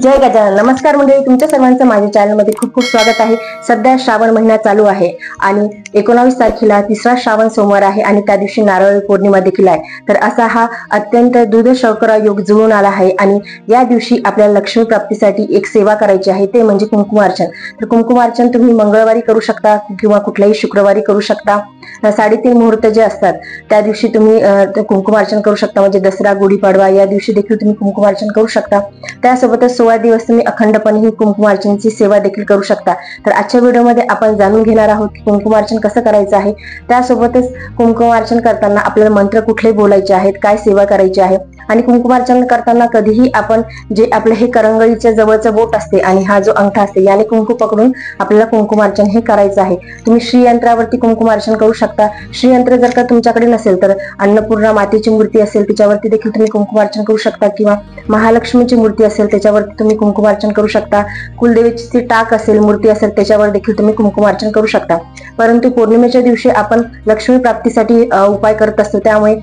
जय गजानन. नमस्कार मंडळी, तुमच्या सर्वांचं माझ्या चॅनलमध्ये खूप खूप स्वागत आहे. सध्या श्रावण महिना चालू आहे आणि 19 तारखेला तिसरा श्रावण सोमवार आहे आणि त्या दिवशी नारळी पौर्णिमा देखील आहे. तर असा हा अत्यंत दूध शर्करा योग जुळून आला आहे आणि या दिवशी आपल्याला लक्ष्मी प्राप्तीसाठी एक सेवा करायची आहे, ते म्हणजे कुंकुमार्चन. तर कुंकुमार्चन तुम्ही मंगळवारी करू शकता किंवा कुठल्याही शुक्रवारी करू शकता. 3:30 मुहूर्त जे असतात त्या दिवशी तुम्ही कुंकुमार्चन करू शकता. म्हणजे दसरा, गुढीपाडवा या दिवशी देखील तुम्ही कुंकुमार्चन करू शकता. त्यासोबतच 16 दिवस तुम्ही अखंडपणे ही कुंकुमार्चनची सेवा देखील करू शकता. तर आजच्या व्हिडिओमध्ये आपण जाणून घेणार आहोत की कुंकुमार्चन कसं करायचं आहे. त्यासोबतच कुंकुमार्चन करताना आपल्याला मंत्र कुठले बोलायचे आहेत, काय सेवा करायची आहे आणि कुंकुमार्चन करताना कधीही आपण जे आपले हे करंगळीच्या जवळचं बोट असते आणि हा जो अंगठा असते याने कुंकू पकडून आपल्याला कुंकुमार्चन हे करायचं आहे. तुम्ही श्रीयंत्रावरती कुंकुमार्चन करू शकता. श्रीयंत्र जर का तुमच्याकडे नसेल तर अन्नपूर्णा मातेची मूर्ती असेल त्याच्यावरती देखील तुम्ही कुंकुमार्चन करू शकता किंवा महालक्ष्मीची मूर्ती असेल त्याच्यावरती तुम्ही कुंकुमार्चन करू शकता. कुलदेवीची टाक असेल, मूर्ती असेल त्याच्यावर देखील तुम्ही कुंकुमार्चन करू शकता. परंतु पौर्णिमेच्या दिवशी आपण लक्ष्मी प्राप्तीसाठी उपाय करत असतो, त्यामुळे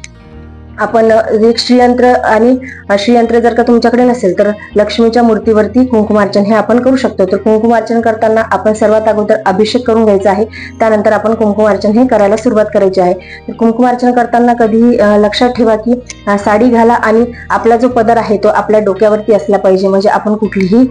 आपण एक श्रीयंत्र जर का तुमच्याकडे नसेल तर लक्ष्मीच्या मूर्तीवरती कुंकुमार्चन हे आपण करू शकतो. तर कुंकुमार्चन करताना आपण सर्वात अगोदर अभिषेक करून घ्यायचा आहे. त्यानंतर आपण कुंकुमार्चन हे करायला सुरुवात करायची आहे. कुंकुमार्चन करताना कधीही लक्षात ठेवा की साडी घाला आणि आपला जो पदर आहे तो आपल्या डोक्यावरती असला पाहिजे. म्हणजे आपण कुठलीही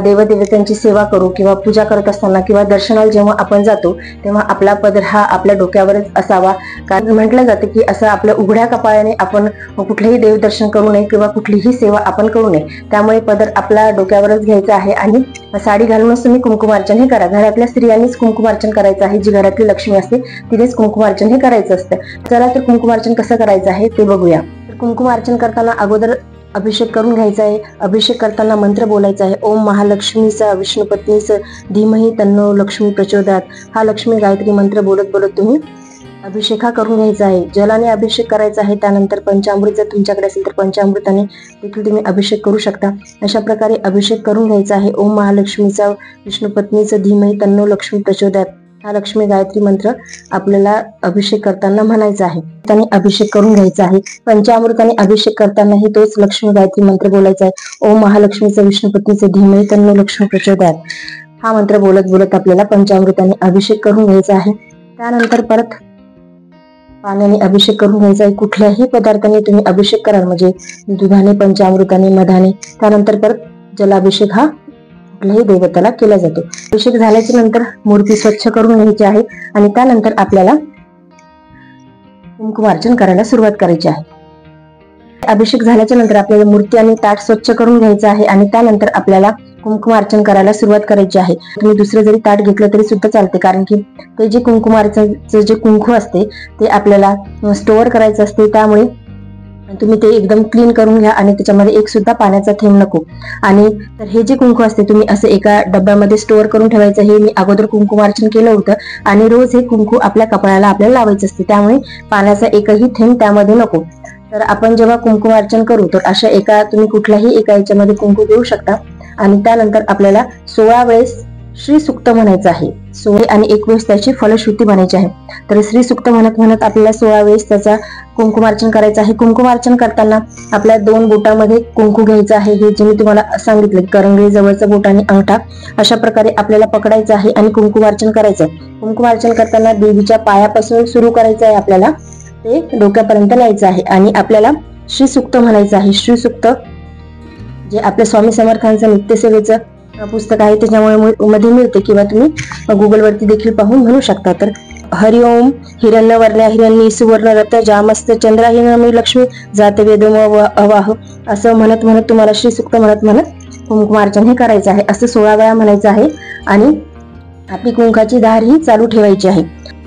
देवदेवतांची सेवा करू किंवा पूजा करत असताना किंवा दर्शनाला जेव्हा आपण जातो तेव्हा आपला पदर हा आपल्या डोक्यावरच असावा. कारण म्हटलं जातं की असं आपल्या उघड्या कपाळाने आपण कुठलेही देवदर्शन करू नये किंवा कुठलीही सेवा आपण करू नये. त्यामुळे पदर आपल्या डोक्यावरच घ्यायचा आहे आणि साडी घालूनच तुम्ही कुंकुमार्चन हे करा. घरातल्या स्त्रियांनीच कुंकुमार्चन करायचं आहे. जी घरातली लक्ष्मी असते तिनेच कुंकुमार्चन हे करायचं असतं. चला तर कुंकुमार्चन कसं करायचं आहे ते बघूया. कुंकुमार्चन करताना अगोदर अभिषेक करून घ्यायचा आहे. अभिषेक करताना मंत्र बोलायचा आहे, ओम महालक्ष्मीचा विष्णुपत्नीचं धीमहि तन्नो लक्ष्मी प्रचोदयात. हा लक्ष्मी गायत्री मंत्र बोलत बोलत तुम्ही अभिषेक हा करून घ्यायचा आहे. जलाने अभिषेक करायचा आहे. त्यानंतर पंचामृत जर तुमच्याकडे असेल तर पंचामृताने देखील तुम्ही अभिषेक करू शकता. अशा प्रकारे अभिषेक करून घ्यायचा आहे. ओम महालक्ष्मीचा विष्णुपत्नीचं धीमहि तन्नो लक्ष्मी प्रचोदयात. हा लक्ष्मी गायत्री मंत्र आपल्याला अभिषेक करताना म्हणायचा आहे. त्याने अभिषेक करून घ्यायचा आहे. पंचामृताने अभिषेक करतानाही तोच लक्ष्मी गायत्री मंत्र बोलायचा आहे. ओम महालक्ष्मीचं विष्णुपत्नीचं धीमहि तन्नो लक्ष्मी प्रचोदयात. हा मंत्र बोलत बोलत आपल्याला पंचामृताने अभिषेक करून घ्यायचा आहे. त्यानंतर परत पाण्याने अभिषेक करून घ्यायचा आहे. कुठल्याही पदार्थाने तुम्ही अभिषेक कराल, म्हणजे दुधाने, पंचामृताने, मधाने. त्यानंतर परत जलाभिषेक हा कुठल्याही देवताला केला जातो. अभिषेक झाल्याच्या नंतर मूर्ती स्वच्छ करून घ्यायची आहे आणि त्यानंतर आपल्याला कुंकुमार्चन करायला सुरुवात करायची आहे. अभिषेक झाल्याच्या नंतर आपल्याला मूर्ती आणि ताट स्वच्छ करून घ्यायचं आहे आणि त्यानंतर आपल्याला कुंकुमार्चन करायला सुरुवात करायची आहे. तुम्ही दुसरं जरी ताट घेतलं तरी सुद्धा चालते, कारण की ते जे कुंकुमार्चनचं जे कुंकू असते ते आपल्याला स्टोअर करायचं असते. त्यामुळे तुम्ही ते एकदम क्लीन करून घ्या आणि त्याच्यामध्ये एक सुद्धा पाण्याचा थेंब नको. आणि तर हे जे कुंकू असते तुम्ही असं एका डब्यामध्ये स्टोअर करून ठेवायचं. हे मी अगोदर कुंकुमार्चन केलं होतं आणि रोज हे कुंकू आपल्या कपाळाला आपल्याला लावायचं असते, त्यामुळे पाण्याचा एकही थेंब त्यामध्ये नको. तर आपण जेव्हा कुंकुमार्चन करू तर अशा तुम्ही कुठल्याही एका याच्यामध्ये कुंकू घेऊ शकता आणि त्यानंतर आपल्याला 16 वेळेस श्री सुक्त म्हणायचं आहे. 16 आणि 21 त्याची फलश्रुती म्हणायची आहे. तर श्री सुक्त म्हणत म्हणत आपल्याला 16 वेळेस त्याचा कुंकुमार्चन करायचं आहे. कुंकुमार्चन करताना आपल्या 2 बोटामध्ये कुंकू घ्यायचं आहे. हे जे मी तुम्हाला सांगितलं, करंगळी जवळचा बोट आणि अंगठा अशा प्रकारे आपल्याला पकडायचं आहे आणि कुंकुमार्चन करायचं आहे. कुंकुमार्चन करताना देवीच्या पायापासून सुरू करायचं आहे, आपल्याला ते डोक्यापर्यंत न्यायचं आहे आणि आपल्याला श्री सुक्त म्हणायचं आहे. श्री सुक्त जे आपल्या स्वामी समर्थांचं नित्यसेवेचं पुस्तक आहे त्याच्यामुळे मध्ये मिळते किंवा तुम्ही गुगलवरती देखील पाहून म्हणू शकता. तर हरिओम हिरण्यवर्ण्या हिरण्य सुवर्ण रथ जामस्त चंद्राहिरणी लक्ष्मी जात वेदम अवाह असं म्हणत म्हणत तुम्हाला श्री सुक्त म्हणत म्हणत कुंकुमार्चन हे करायचं आहे. असं 16 वेळा म्हणायचं आहे आणि आपली कुंकाची धार ही चालू ठेवायची आहे.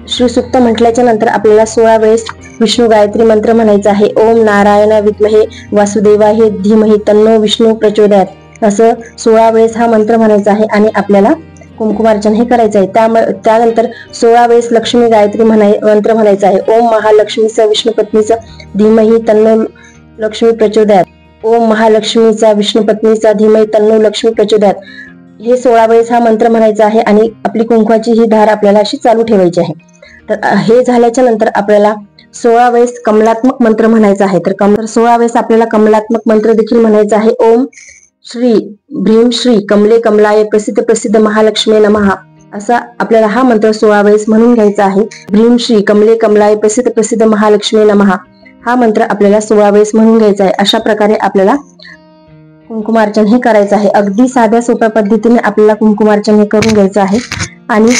श्री सुक्त म्हटल्याच्या नंतर आपल्याला 16 वेळेस विष्णू गायत्री मंत्र म्हणायचा आहे. ओम नारायण विद्महे वासुदेवाय धीमहि तन्नो विष्णू प्रचोदयात. असं 16 वेळेस हा मंत्र म्हणायचा आहे आणि आपल्याला कुंकुमार्चन हे करायचं आहे. त्यानंतर 16 वेळेस लक्ष्मी गायत्री मंत्र म्हणायचा आहे. ओम महालक्ष्मीचं विष्णुपत्नीचं धीमहि तन्नो लक्ष्मी प्रचोदयात. ओम महालक्ष्मीचा विष्णुपत्नीचा धीमहि तन्नो लक्ष्मी प्रचोदयात. हे 16 वेळेस हा मंत्र म्हणायचा आहे आणि आपली कुंकवाची ही धार आपल्याला अशी चालू ठेवायची आहे. तर हे झाल्याच्या नंतर आपल्याला 16 वेळेस कमलात्मक मंत्र म्हणायचा आहे. तर 16 वेळेस आपल्याला कमलात्मक मंत्र देखील म्हणायचा आहे. ओम श्री भ्रीम श्री कमले कमलाय प्रसिद्ध प्रसिद्ध महालक्ष्मी नमः असा आपल्याला हा मंत्र 16 वेळेस म्हणून घ्यायचा आहे. भ्रीम श्री कमले कमलाय प्रसिद्ध प्रसिद्ध महालक्ष्मी नमः हा मंत्र आपल्याला 16 वेळेस म्हणून घ्यायचा आहे. अशा प्रकारे आपल्याला कुंकुमार्चन हे करायचं आहे. अगदी साध्या सोप्या पद्धतीने आपल्याला कुंकुमार्चन हे करून घ्यायचं आहे. आणि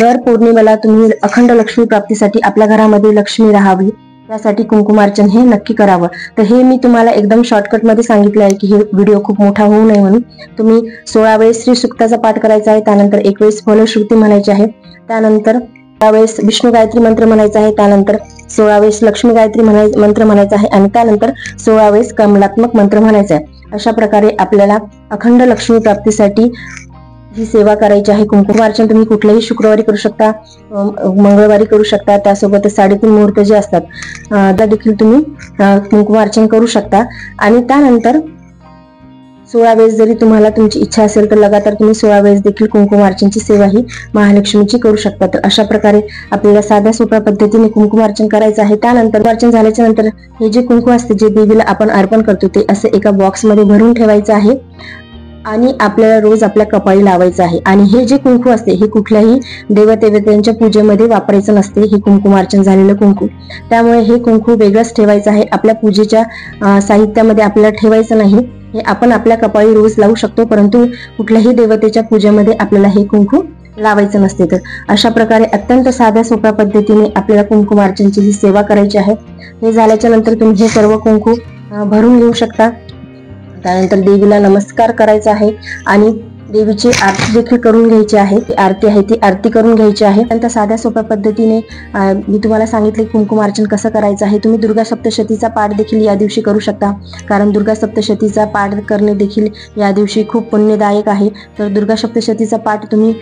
दर पौर्णिमेला तुम्ही अखंड लक्ष्मी प्राप्तीसाठी आपल्या घरामध्ये लक्ष्मी राहावी यासाठी कुंकुमार्चन हे नक्की करावं. तर हे मी तुम्हाला एकदम शॉर्टकट मध्ये सांगितलं आहे की हे व्हिडिओ खूप मोठा होऊ नये म्हणून. तुम्ही 16 वेळेस श्री सुक्ताचा पाठ करायचा आहे, त्यानंतर 1 वेळेस फलश्रुती म्हणायची आहे, त्यानंतर 16 वेळेस विष्णू गायत्री मंत्र म्हणायचा आहे, त्यानंतर 16 वेळेस लक्ष्मी गायत्री मंत्र म्हणायचा आहे आणि त्यानंतर 16 वेळेस कमलात्मक मंत्र म्हणायचा आहे. अशा प्रकारे आपल्याला अखंड लक्ष्मी प्राप्तीसाठी ही सेवा करायची आहे. कुंकुमार्चन तुम्ही कुठल्याही शुक्रवारी करू शकता, मंगळवारी करू शकता, त्यासोबतच 3:30 मुहूर्त जे असतात त्या देखील तुम्ही कुंकुमार्चन करू शकता. आणि त्यानंतर 16 वेळेस जरी तुम्हाला तुमची इच्छा असेल तर लगातार तुम्ही 16 वेळेस देखील कुंकुमार्चनची सेवा ही महालक्ष्मीची करू शकता. तर अशा प्रकारे आपल्याला साध्या सोप्या पद्धतीने कुंकुमार्चन करायचं आहे. त्यानंतर अर्चन झाल्याच्या नंतर हे जे कुंकू असते जे देवीला आपण अर्पण करतो ते असे एका बॉक्समध्ये भरून ठेवायचं आहे आणि आपल्याला रोज आपल्या कपाळी लावायचं आहे. आणि हे जे कुंकू असते हे कुठल्याही देवदेवतांच्या पूजेमध्ये वापरायचं नसते, हे कुंकुमार्चन झालेलं कुंकू. त्यामुळे हे कुंकू वेगळंच ठेवायचं आहे, आपल्या पूजेच्या साहित्यामध्ये आपल्याला ठेवायचं नाही. हे आपण आपल्या कपाळी रोज लावू शकतो, परंतु कुठल्याही देवतेच्या पूजेमध्ये आपल्याला हे कुंकू लावायचं नसते. तर अशा प्रकारे अत्यंत साध्या सोप्या पद्धतीने आपल्याला कुंकुमार्चनची ही सेवा करायची आहे. हे झाल्याच्या नंतर तुम्ही हे सर्व कुंकू भरून घेऊ शकता. त्यानंतर देवीला नमस्कार करायचा आहे आणि देवीची आरती देखील करून घ्यायची आहे. ती आरती आहे ती आरती करून घ्यायची आहे. त्यानंतर साध्या सोप्या पद्धतीने मी तुम्हाला सांगितले कुंकुमार्चन कसं करायचं आहे. तुम्ही दुर्गा सप्तशतीचा पाठ देखील या दिवशी करू शकता, कारण दुर्गा सप्तशतीचा पाठ करणे देखील या दिवशी खूप पुण्यदायक आहे. तर दुर्गा सप्तशतीचा पाठ तुम्ही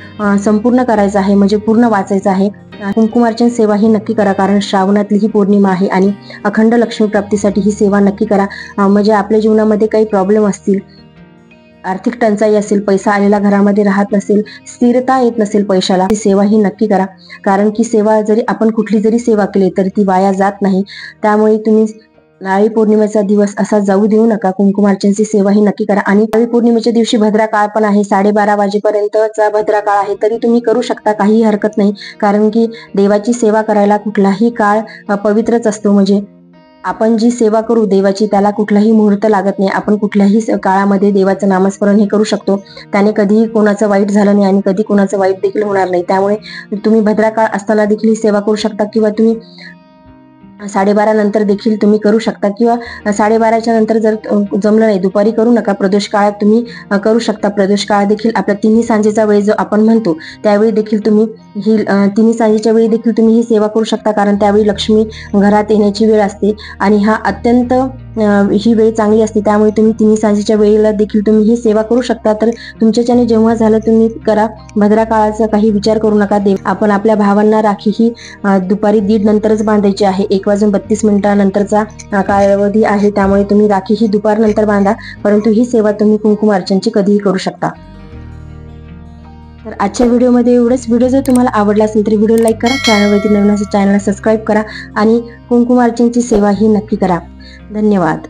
संपूर्ण करायचा आहे, म्हणजे पूर्ण वाचायचा आहे. कुंकुमार्चन सेवा ही नक्की करा, कारण श्रावणातली ही पौर्णिमा आहे आणि अखंड लक्ष्मी प्राप्तीसाठी ही सेवा नक्की करा. म्हणजे आपल्या जीवनामध्ये काही प्रॉब्लेम असतील, आर्थिक टंचाई असेल, पैसा आलेला घरामध्ये राहत नसेल, स्थिरता येत नसेल पैशाला, ती सेवा ही नक्की करा. कारण की सेवा जरी आपण कुठली जरी सेवा केली तरी ती वाया जात नाही. त्यामुळे तुम्ही नारळी पौर्णिमेचा दिवस असा जाऊ देऊ नका. कुंकुमार्चनची सेवा ही नक्की करा. आणि नारळी पौर्णिमेच्या दिवशी भद्रा काळ पण आहे, 12:30 वाजेपर्यंतचा भद्रा काळ आहे, तरी तुम्ही करू शकता, काही हरकत नाही. कारण की देवाची सेवा करायला कुठलाही काळ पवित्रच असतो. म्हणजे आपण जी सेवा करू देवाची त्याला कुठलाही मुहूर्त लागत नाही. आपण कुठल्याही काळामध्ये देवाचं नामस्मरण हे करू शकतो. त्याने कधीही कोणाचं वाईट झालं नाही आणि कधी कोणाचं वाईट देखील होणार नाही. त्यामुळे तुम्ही भद्रा काळ असताना देखील ही सेवा करू शकता, किंवा तुम्ही 12:30 नंतर देखील तुम्ही करू शकता, किंवा 12:30च्या नंतर जर जमलं नाही दुपारी करू नका, प्रदोष काळात तुम्ही करू शकता. प्रदोष काळ देखील आपला तिन्ही सांजेचा वेळ जो आपण म्हणतो त्यावेळी देखील तुम्ही ही तिन्ही सांजेच्या वेळी देखील तुम्ही ही सेवा करू शकता, कारण त्यावेळी लक्ष्मी घरात येण्याची वेळ असते आणि हा अत्यंत ही वेळ चांगली असते. त्यामुळे तुम्ही तिन्ही सांजेच्या वेळेला देखील तुम्ही ही सेवा करू शकता. तर तुमच्याच्याने जेव्हा झालं तुम्ही करा, भद्रा काळाचा काही विचार करू नका. आपण आपल्या भावांना राखी ही दुपारी 1:30 नंतरच बांधायची आहे. 1:32 नंतरचा कालावधी आहे, त्यामुळे तुम्ही राखी ही दुपारनंतर बांधा, परंतु ही सेवा तुम्ही कुंकुमार्चनची कधीही करू शकता. तर आजच्या व्हिडिओमध्ये एवढंच. व्हिडिओ जर तुम्हाला आवडला असेल तर व्हिडिओ लाईक करा, चॅनलवरती नवीन असेल चॅनलला सबस्क्राईब करा आणि कुंकुमार्चनची सेवा ही नक्की करा. धन्यवाद.